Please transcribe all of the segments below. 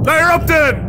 They're up then!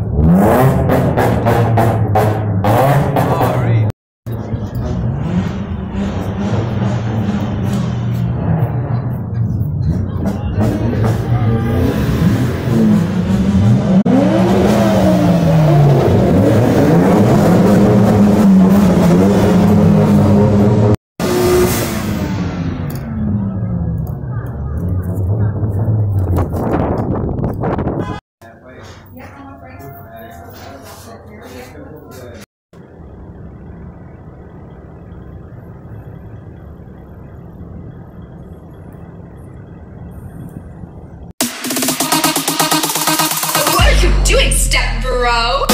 Doing step bro.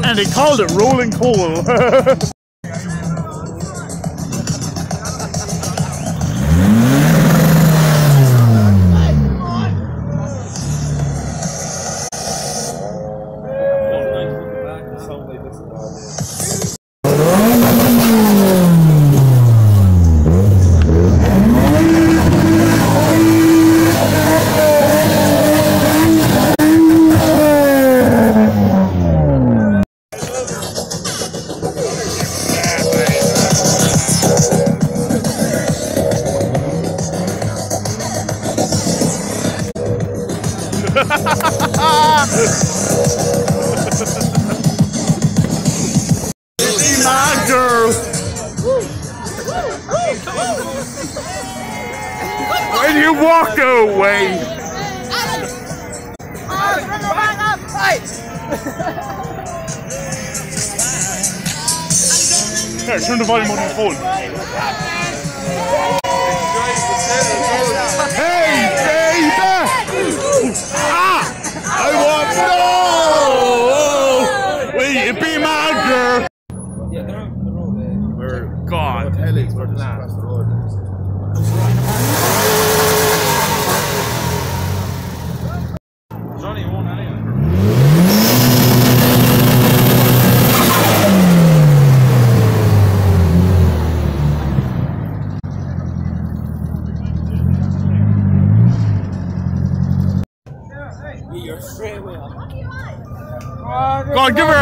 And they called it rolling coal. My girl. When you walk away. Here, turn the volume on your phone. Hey, baby! Ah! I want no! Will you be my girl? Yeah, they're on the road. We're gone. We're across the road. Johnny won't anyway. You're straight away up. Go on, give her!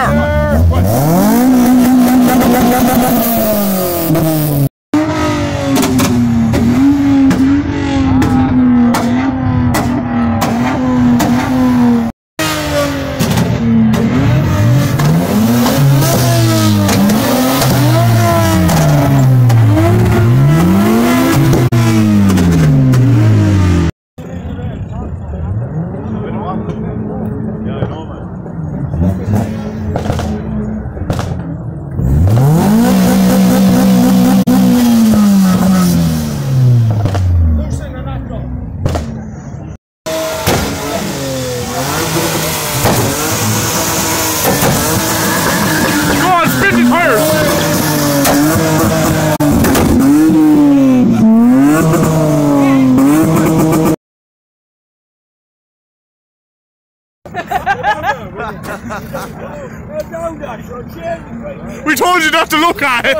We told you not to look at it!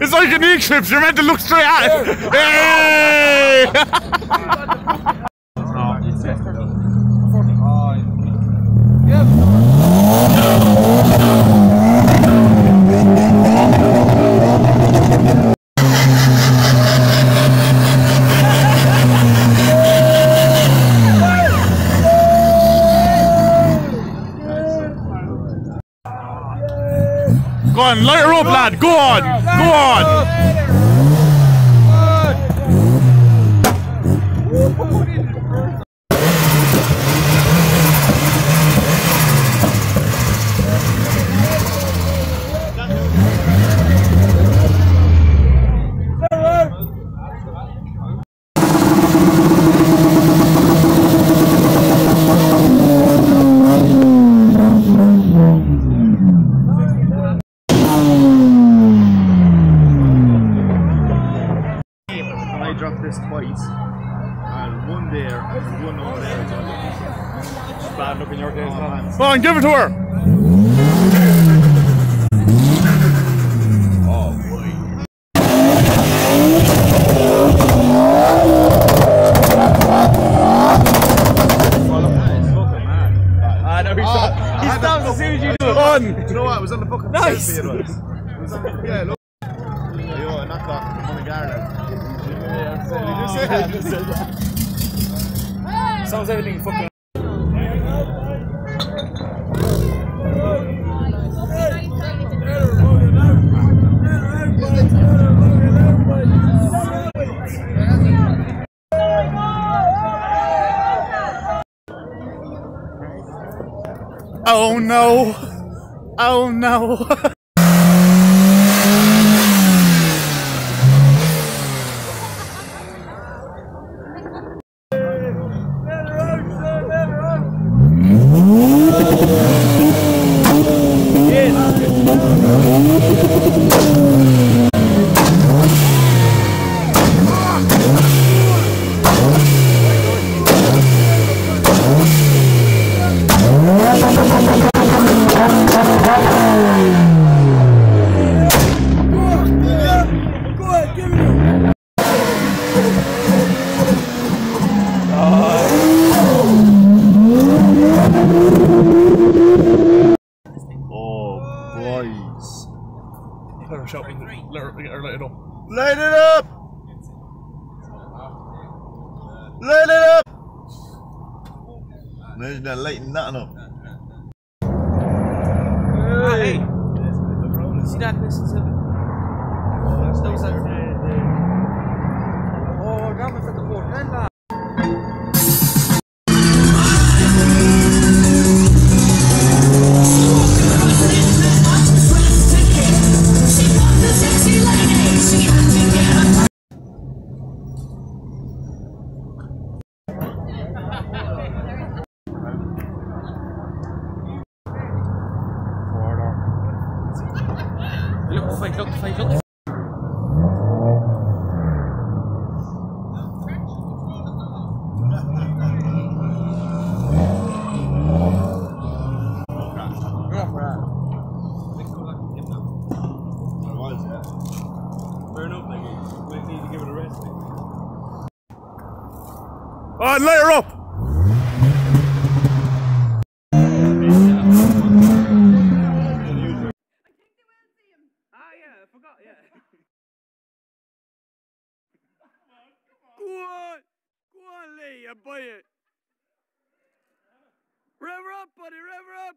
It's like an eclipse, you're meant to look straight at it! Hey! Go on, light her up, lad. Go on. Go on. I dropped this twice, and one there and one over there as well. It's bad looking your case, man. Go on, give it to her. Oh boy. I know he stops as soon as you do it. Go on. Do you know what? It was on the fucking Nice. selfie, it was. It was on the, yeah, look. Yo, knock off Donegal. Sounds everything fucking. Oh no. Oh no. Light it up. Light it up! Light it up! Imagine that lighting nothing up. Hey! See that Mississippi? That's those that oh, government's at the port. Then that. Look, fight. On, light her up. Go on, Lee, you buy it. Rev her up, buddy, rev her up.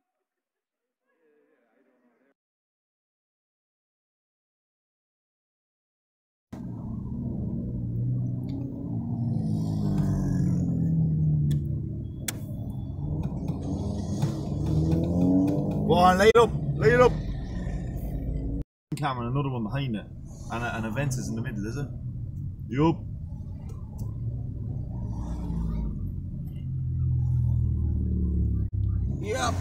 Go on, light up! Light it up! Camera, another one behind it. And events is in the middle, is it? Yup. Yep.